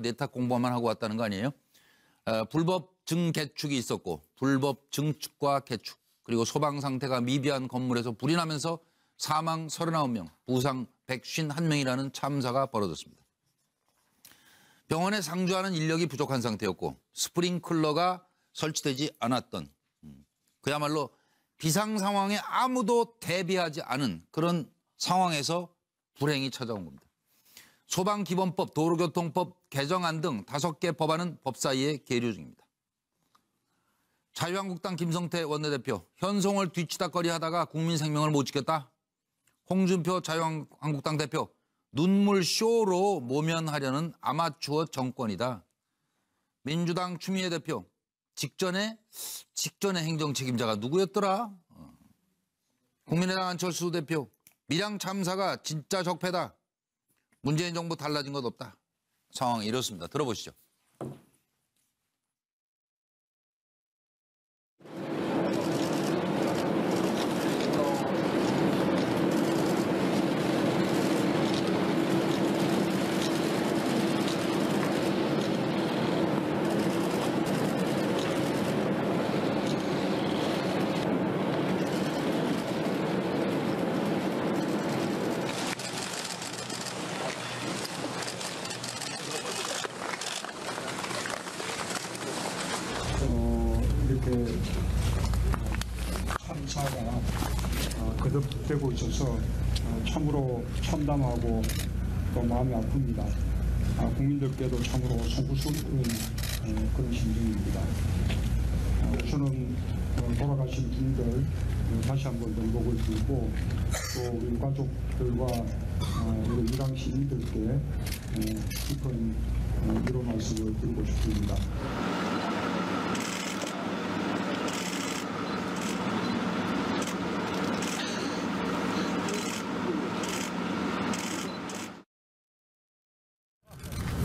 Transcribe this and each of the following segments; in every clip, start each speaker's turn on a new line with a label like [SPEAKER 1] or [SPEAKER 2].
[SPEAKER 1] 내탁 공부만 하고 왔다는 거 아니에요? 불법 증개축이 있었고 불법 증축과 개축 그리고 소방 상태가 미비한 건물에서 불이 나면서 사망 39명, 부상 151명이라는 참사가 벌어졌습니다. 병원에 상주하는 인력이 부족한 상태였고 스프링클러가 설치되지 않았던 그야말로 비상 상황에 아무도 대비하지 않은 그런 상황에서 불행이 찾아온 겁니다. 소방기본법, 도로교통법 개정안 등 5개 법안은 법 사이에 계류 중입니다. 자유한국당 김성태 원내대표, 현송을 뒤치다거리 하다가 국민 생명을 못 지켰다. 홍준표 자유한국당 대표, 눈물쇼로 모면하려는 아마추어 정권이다. 민주당 추미애 대표, 직전에 행정 책임자가 누구였더라? 국민의당 안철수 대표, 밀양 참사가 진짜 적폐다. 문재인 정부 달라진 것 없다. 상황이 이렇습니다. 들어보시죠.
[SPEAKER 2] 이렇게 참사가 거듭되고 있어서 참으로 참담하고 또 마음이 아픕니다. 국민들께도 참으로 송구스러운 그런 심정입니다. 우선은 돌아가신 분들 다시 한번 명복을 빌고 또 우리 가족들과 우리 밀양 시민들께 깊은 위로 말씀을 드리고 싶습니다.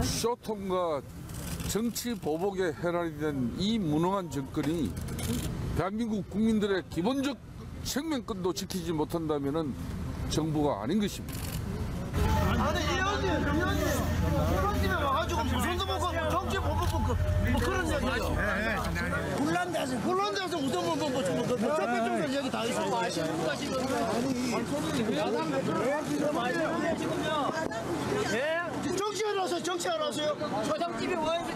[SPEAKER 3] 쇼통과 정치 보복에 해랄이 된 이 무능한 정권이 대한민국 국민들의 기본적 생명권도 지키지 못한다면 정부가 아닌 것입니다.
[SPEAKER 4] 아니 의원님 와가지고 무슨 정치 보복 뭐 그런 얘기죠. 혼란돼서 무슨 뭐 얘기 다 있어요. 아시는 거 지금 정치 알아서요? 저장집에 와야지.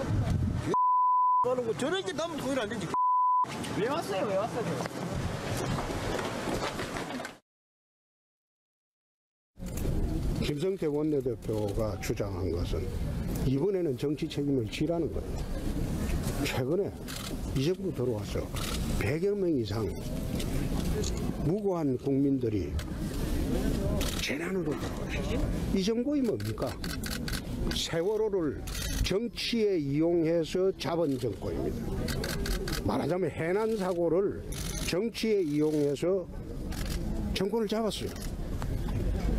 [SPEAKER 4] 하는 거 저런 게 나면 통일 안 되지. 왜 왔어요?
[SPEAKER 5] 김성태 원내대표가 주장한 것은 이번에는 정치 책임을 지라는 거예요. 최근에 이 정부 들어와서 100여 명 이상 무고한 국민들이 재난으로 돌아가셨어요. 이 정부이 뭡니까? 세월호를 정치에 이용해서 잡은 정권입니다. 말하자면 해난 사고를 정치에 이용해서 정권을 잡았어요.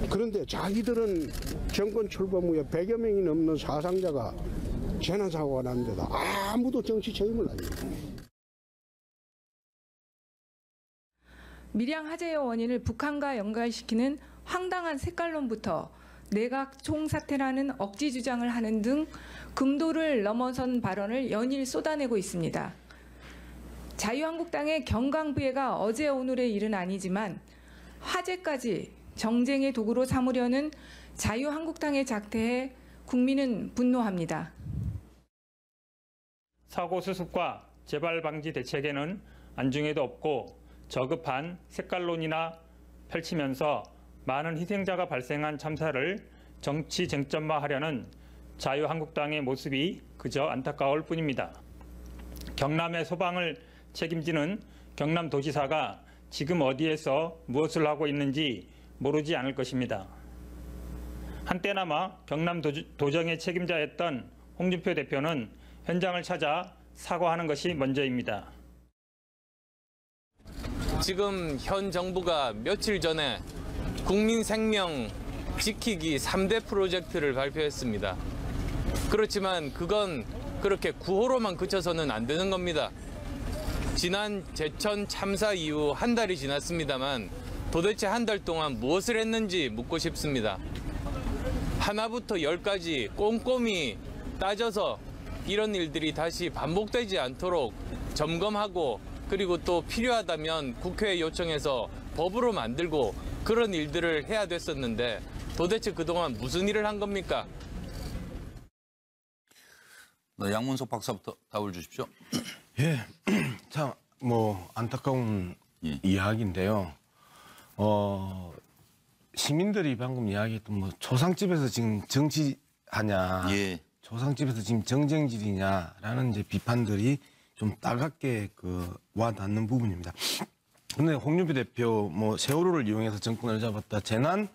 [SPEAKER 5] 그런데 자기들은 정권 출범 후에 100여 명이 넘는 사상자가 재난사고가 났는데도 아무도 정치 책임을 안 져요.
[SPEAKER 6] 밀양 화재의 원인을 북한과 연관시키는 황당한 색깔론부터 내각 총사퇴라는 억지 주장을 하는 등 금도를 넘어선 발언을 연일 쏟아내고 있습니다. 자유한국당의 경강부회가 어제 오늘의 일은 아니지만 화재까지 정쟁의 도구로 삼으려는 자유한국당의 작태에 국민은 분노합니다.
[SPEAKER 7] 사고 수습과 재발 방지 대책에는 안중에도 없고 저급한 색깔론이나 펼치면서 많은 희생자가 발생한 참사를 정치 쟁점화하려는 자유한국당의 모습이 그저 안타까울 뿐입니다. 경남의 소방을 책임지는 경남도지사가 지금 어디에서 무엇을 하고 있는지 모르지 않을 것입니다. 한때나마 경남도정의 책임자였던 홍준표 대표는 현장을 찾아 사과하는 것이 먼저입니다.
[SPEAKER 8] 지금 현 정부가 며칠 전에 국민 생명 지키기 3대 프로젝트를 발표했습니다. 그렇지만 그건 그렇게 구호로만 그쳐서는 안 되는 겁니다. 지난 제천 참사 이후 한 달이 지났습니다만 도대체 한 달 동안 무엇을 했는지 묻고 싶습니다. 하나부터 10까지 꼼꼼히 따져서 이런 일들이 다시 반복되지 않도록 점검하고 그리고 또 필요하다면 국회에 요청해서 법으로 만들고 그런 일들을 해야 됐었는데 도대체 그동안 무슨 일을 한 겁니까?
[SPEAKER 1] 양문석 박사부터 답을 주십시오.
[SPEAKER 9] 예, 참 뭐 안타까운
[SPEAKER 1] 예.
[SPEAKER 9] 이야기인데요. 시민들이 방금 이야기했던 뭐 초상집에서 지금 정치하냐,
[SPEAKER 1] 예.
[SPEAKER 9] 초상집에서 지금 정쟁질이냐라는 이제 비판들이 좀 따갑게 와 닿는 부분입니다. 근데 홍준표 대표 뭐 세월호를 이용해서 정권을 잡았다, 재난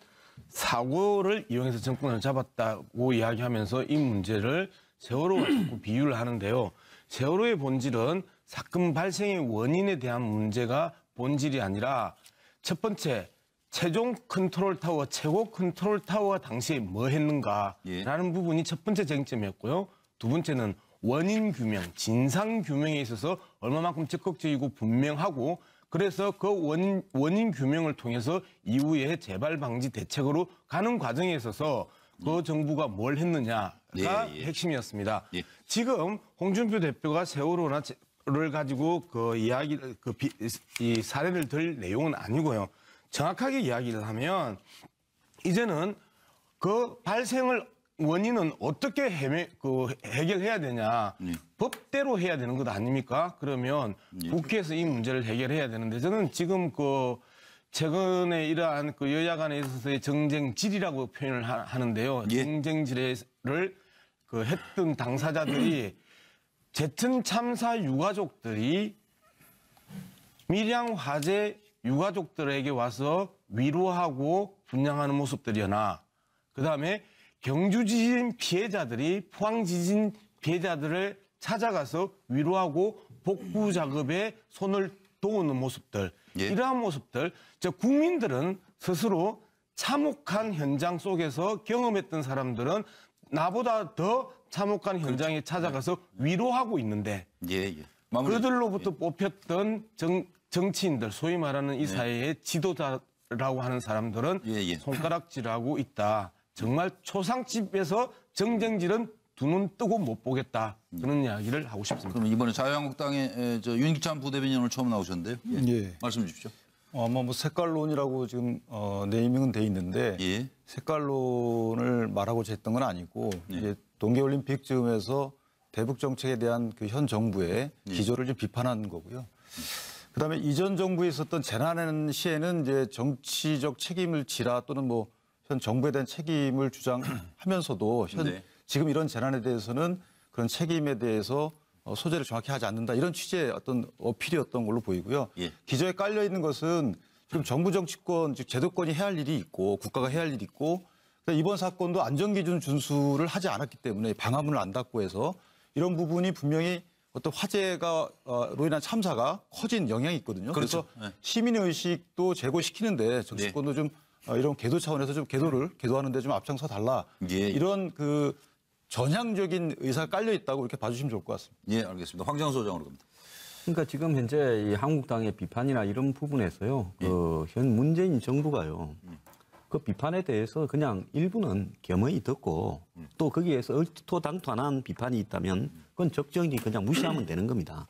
[SPEAKER 9] 사고를 이용해서 정권을 잡았다고 이야기하면서 이 문제를 세월호와 자꾸 비유를 하는데요. 세월호의 본질은 사건 발생의 원인에 대한 문제가 본질이 아니라 첫 번째 최종 컨트롤 타워, 최고 컨트롤 타워가 당시에 뭐 했는가라는 부분이 첫 번째 쟁점이었고요. 두 번째는 원인 규명, 진상 규명에 있어서 얼마만큼 적극적이고 분명하고 그래서 그 원인 규명을 통해서 이후에 재발 방지 대책으로 가는 과정에 있어서 그 정부가 뭘 했느냐가 핵심이었습니다.
[SPEAKER 1] 예.
[SPEAKER 9] 지금 홍준표 대표가 세월호를 가지고 이 사례를 들 내용은 아니고요. 정확하게 이야기를 하면 이제는 그 발생을 원인은 어떻게 해결해야 되냐. 법대로 해야 되는 것 아닙니까? 그러면 국회에서 이 문제를 해결해야 되는데 저는 지금 최근에 이러한 여야 간에 있어서의 정쟁질이라고 표현을 하는데요.
[SPEAKER 1] 예.
[SPEAKER 9] 정쟁질을 했던 당사자들이 제천 참사 유가족들이 밀양 화재 유가족들에게 와서 위로하고 분양하는 모습들이나 그다음에 경주 지진 피해자들이 포항 지진 피해자들을 찾아가서 위로하고 복구 작업에 손을 도우는 모습들,
[SPEAKER 1] 예.
[SPEAKER 9] 이러한 모습들, 국민들은 스스로 참혹한 현장 속에서 경험했던 사람들은 나보다 더 참혹한 현장에 찾아가서 위로하고 있는데 그들로부터 뽑혔던 정치인들, 소위 말하는 이 사회의 지도자라고 하는 사람들은 손가락질하고 있다. 정말 초상집에서 정쟁질은 두 눈 뜨고 못 보겠다. 그런 이야기를 하고 싶습니다.
[SPEAKER 1] 그럼 이번에 자유한국당의 윤기찬 부대변인 오늘 처음 나오셨는데요.
[SPEAKER 10] 예.
[SPEAKER 1] 말씀 주십시오.
[SPEAKER 10] 아마 색깔론이라고 지금 네이밍은 돼 있는데 색깔론을 말하고자 했던 건 아니고 이제 동계올림픽 즈음에서 대북 정책에 대한 현 정부의 기조를 좀 비판한 거고요. 그다음에 이전 정부에 있었던 재난 시에는 이제 정치적 책임을 지라 또는 뭐 현 정부에 대한 책임을 주장하면서도 지금 이런 재난에 대해서는 그런 책임에 대해서 소재를 정확히 하지 않는다. 이런 취지의 어떤 어필이었던 걸로 보이고요. 기저에 깔려 있는 것은 지금 정부 정치권, 즉 제도권이 해야 할 일이 있고 국가가 해야 할 일이 있고 이번 사건도 안전기준 준수를 하지 않았기 때문에 방화문을 안 닫고 해서 이런 부분이 분명히 어떤 화재로 인한 참사가 커진 영향이 있거든요.
[SPEAKER 1] 그렇죠.
[SPEAKER 10] 그래서 시민의 의식도 제고시키는데 정치권도 좀 이런 계도 차원에서 좀 계도하는 데 좀 앞장서 달라. 이런 전향적인 의사가 깔려 있다고 이렇게 봐주시면 좋을 것 같습니다.
[SPEAKER 1] 예, 알겠습니다. 황정수 소장으로 갑니다.
[SPEAKER 11] 그러니까 지금 현재 이 한국당의 비판이나 이런 부분에서요, 현 문재인 정부가요, 그 비판에 대해서 그냥 일부는 겸허히 듣고 또 거기에서 얼토당토한 비판이 있다면 그건 적정히 그냥 무시하면 되는 겁니다.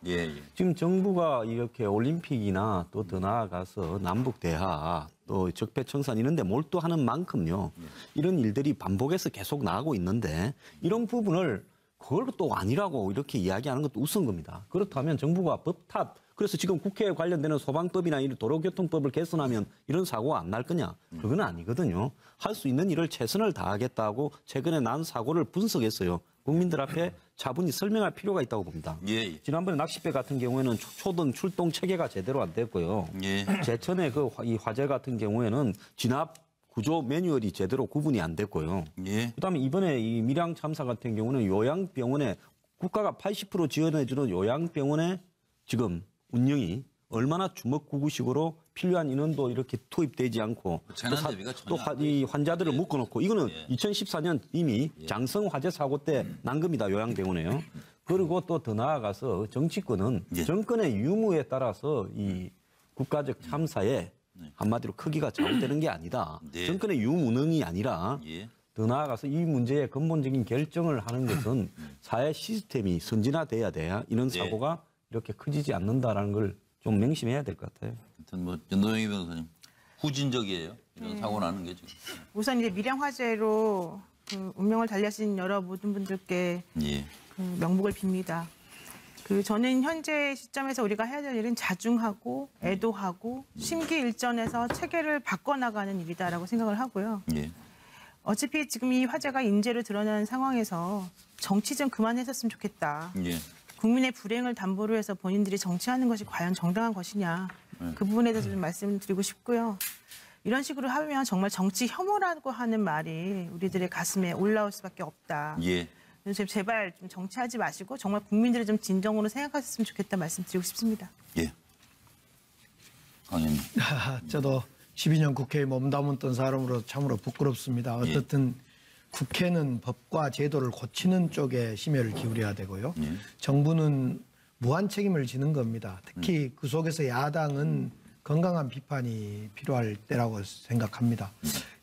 [SPEAKER 11] 지금 정부가 이렇게 올림픽이나 또 더 나아가서 남북대화 또 적폐청산 이런 데 몰두하는 만큼요. 이런 일들이 반복해서 계속 나가고 있는데 이런 부분을 그걸 또 아니라고 이렇게 이야기하는 것도 우스운 겁니다. 그렇다면 정부가 법탑, 그래서 지금 국회에 관련되는 소방법이나 이런 도로교통법을 개선하면 이런 사고가 안 날 거냐? 그건 아니거든요. 할 수 있는 일을 최선을 다하겠다고 최근에 난 사고를 분석했어요. 국민들 앞에 차분히 설명할 필요가 있다고 봅니다. 지난번에 낚싯배 같은 경우에는 초등 출동 체계가 제대로 안 됐고요. 제천의 이 화재 같은 경우에는 진압 구조 매뉴얼이 제대로 구분이 안 됐고요. 그다음에 이번에 이 밀양 참사 같은 경우는 요양병원에 국가가 80% 지원해주는 요양병원에 지금 운영이 얼마나 주먹구구식으로 필요한 인원도 이렇게 투입되지 않고 또 이 환자들을 묶어놓고 이거는 2014년 이미 장성 화재 사고 때 난 겁니다. 요양병원에요. 그리고 또 더 나아가서 정치권은 정권의 유무에 따라서 이 국가적 참사에 한마디로 크기가 좌우되는 게 아니다. 정권의 유무능이 아니라 더 나아가서 이 문제의 근본적인 결정을 하는 것은 사회 시스템이 선진화돼야 돼야 이런 사고가 이렇게 커지지 않는다라는 걸 좀 명심해야 될 것 같아요.
[SPEAKER 1] 하여튼 뭐 전동영희 변호사님 후진적이에요. 이런 사고 나는 게 지금.
[SPEAKER 12] 우선 이제 밀양 화재로 그 운명을 달리하신 여러 모든 분들께 그 명복을 빕니다. 저는 현재 시점에서 우리가 해야 될 일은 자중하고 애도하고 심기일전에서 체계를 바꿔나가는 일이다라고 생각을 하고요. 어차피 지금 이 화재가 인재로 드러나는 상황에서 정치 좀 그만했었으면 좋겠다. 국민의 불행을 담보로 해서 본인들이 정치하는 것이 과연 정당한 것이냐. 그 부분에 대해서 좀 말씀드리고 싶고요. 이런 식으로 하면 정말 정치 혐오라고 하는 말이 우리들의 가슴에 올라올 수밖에 없다. 그래서 제발 좀 정치하지 마시고 정말 국민들을 좀 진정으로 생각하셨으면 좋겠다 말씀드리고 싶습니다.
[SPEAKER 13] 저도 12년 국회에 몸담았던 사람으로 참으로 부끄럽습니다. 어떻든 국회는 법과 제도를 고치는 쪽에 심혈을 기울여야 되고요. 정부는 무한 책임을 지는 겁니다. 특히 그 속에서 야당은 건강한 비판이 필요할 때라고 생각합니다.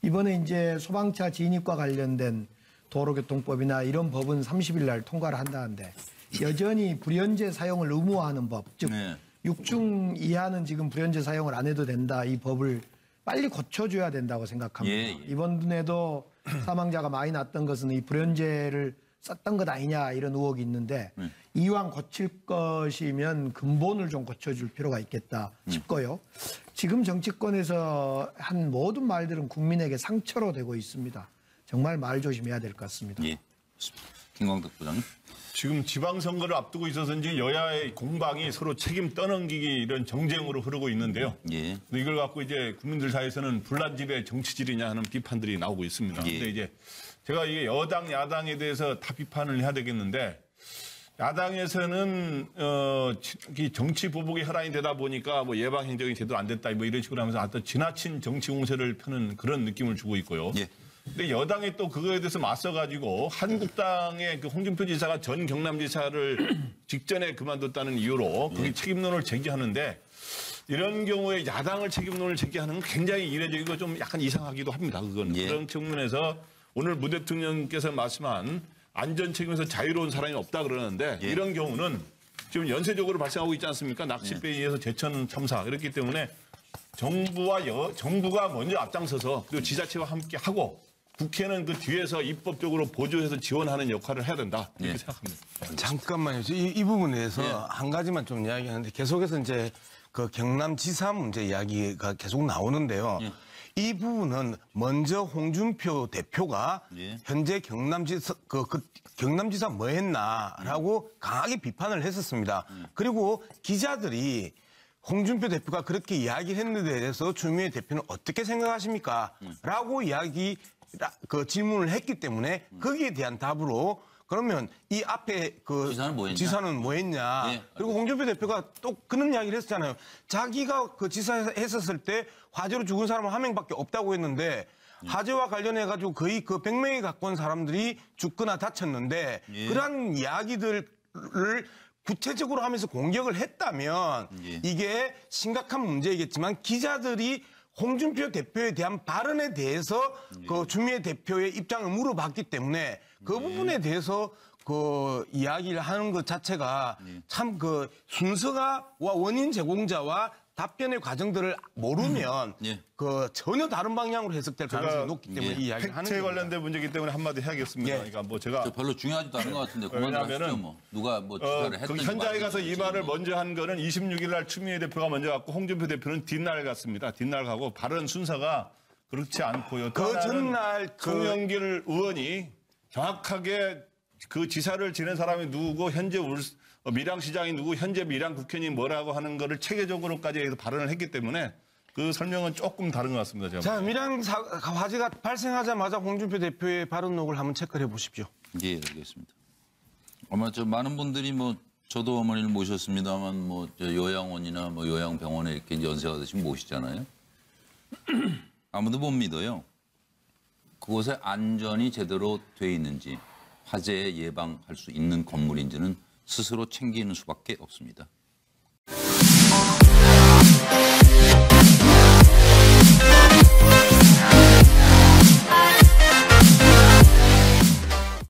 [SPEAKER 13] 이번에 이제 소방차 진입과 관련된 도로교통법이나 이런 법은 30일 날 통과를 한다는데 여전히 불연제 사용을 의무화하는 법, 즉 6중 이하는 지금 불연제 사용을 안 해도 된다. 이 법을 빨리 고쳐줘야 된다고 생각합니다. 이번에도 사망자가 많이 났던 것은 이 불연제를 썼던 것 아니냐 이런 의혹이 있는데 이왕 고칠 것이면 근본을 좀 고쳐줄 필요가 있겠다 싶고요. 지금 정치권에서 한 모든 말들은 국민에게 상처로 되고 있습니다. 정말 말 조심해야 될 것 같습니다.
[SPEAKER 1] 김광덕 부장님.
[SPEAKER 14] 지금 지방선거를 앞두고 있어서인지 여야의 공방이 서로 책임 떠넘기기 이런 정쟁으로 흐르고 있는데요. 이걸 갖고 이제 국민들 사이에서는 불난집의 정치질이냐 하는 비판들이 나오고 있습니다. 근데 이제 제가 이게 여당, 야당에 대해서 다 비판을 해야 되겠는데 야당에서는 정치 보복의 혈안이 되다 보니까 뭐 예방 행정이 제대로 안 됐다 뭐 이런 식으로 하면서 어떤 지나친 정치 공세를 펴는 그런 느낌을 주고 있고요. 근데 여당이 또 그거에 대해서 맞서가지고 한국당의 그 홍준표 지사가 전 경남지사를 직전에 그만뒀다는 이유로 거기 책임론을 제기하는데 이런 경우에 야당을 책임론을 제기하는 건 굉장히 이례적이고 좀 약간 이상하기도 합니다. 그건 그런 측면에서 오늘 문 대통령께서 말씀한 안전 책임에서 자유로운 사람이 없다 그러는데 이런 경우는 지금 연쇄적으로 발생하고 있지 않습니까? 낚싯배에 의해서 제천 참사 그렇기 때문에 정부가 먼저 앞장서서 그리고 지자체와 함께 하고 국회는 그 뒤에서 입법적으로 보조해서 지원하는 역할을 해야 된다 이렇게 생각합니다.
[SPEAKER 9] 잠깐만요. 이 부분에서 한 가지만 좀 이야기하는데 계속해서 이제 그 경남지사 문제 이야기가 계속 나오는데요. 이 부분은 먼저 홍준표 대표가 현재 경남지사 뭐 했나라고 강하게 비판을 했었습니다. 그리고 기자들이 홍준표 대표가 그렇게 이야기를 했는데 대해서 추미애 대표는 어떻게 생각하십니까? 라고 질문을 했기 때문에 거기에 대한 답으로 그러면 이 앞에 지사는 뭐 했냐? 그리고 홍준표 대표가 또 그런 이야기를 했었잖아요. 자기가 그 지사 했었을 때 화재로 죽은 사람은 한 명밖에 없다고 했는데 화재와 관련해가지고 거의 그 100명이 가까운 사람들이 죽거나 다쳤는데 그러한 이야기들을 구체적으로 하면서 공격을 했다면 이게 심각한 문제이겠지만 기자들이 홍준표 대표에 대한 발언에 대해서 그 추미애 대표의 입장을 물어봤기 때문에 그 부분에 대해서 그 이야기를 하는 것 자체가 참 그 순서와 원인 제공자와 답변의 과정들을 모르면 그 전혀 다른 방향으로 해석될 가능성이 높기 때문에 이 이야기를 하는
[SPEAKER 14] 팩트에 관련된 문제이기 때문에 한마디 해야겠습니다. 그러니까 뭐 제가
[SPEAKER 1] 별로 중요하지도 않은 것 같은데 그만하시죠 뭐. 누가 뭐 주사를 했든지
[SPEAKER 14] 현장에 가서 이 말을 먼저 한 거는 26일 날 추미애 대표가 먼저 갔고 홍준표 대표는 뒷날 갔습니다. 뒷날 가고 발언 순서가 그렇지 않고요.
[SPEAKER 9] 그 전날
[SPEAKER 14] 송영길 의원이 정확하게 그 지사를 지낸 사람이 누구고 현재 밀양시장이 누구 현재 밀양 국회의원이 뭐라고 하는 거를 체계적으로까지 발언을 했기 때문에 그 설명은 조금 다른 것 같습니다. 제가.
[SPEAKER 9] 자, 밀양 화재가 발생하자마자 홍준표 대표의 발언록을 한번 체크를 해보십시오.
[SPEAKER 1] 예, 알겠습니다. 아마 많은 분들이 뭐 저도 어머니를 모셨습니다만 뭐 요양원이나 뭐 요양병원에 이렇게 연세하듯이 모시잖아요. 아무도 못 믿어요. 그곳에 안전이 제대로 돼 있는지 화재 예방할 수 있는 건물인지는 스스로 챙기는 수밖에 없습니다.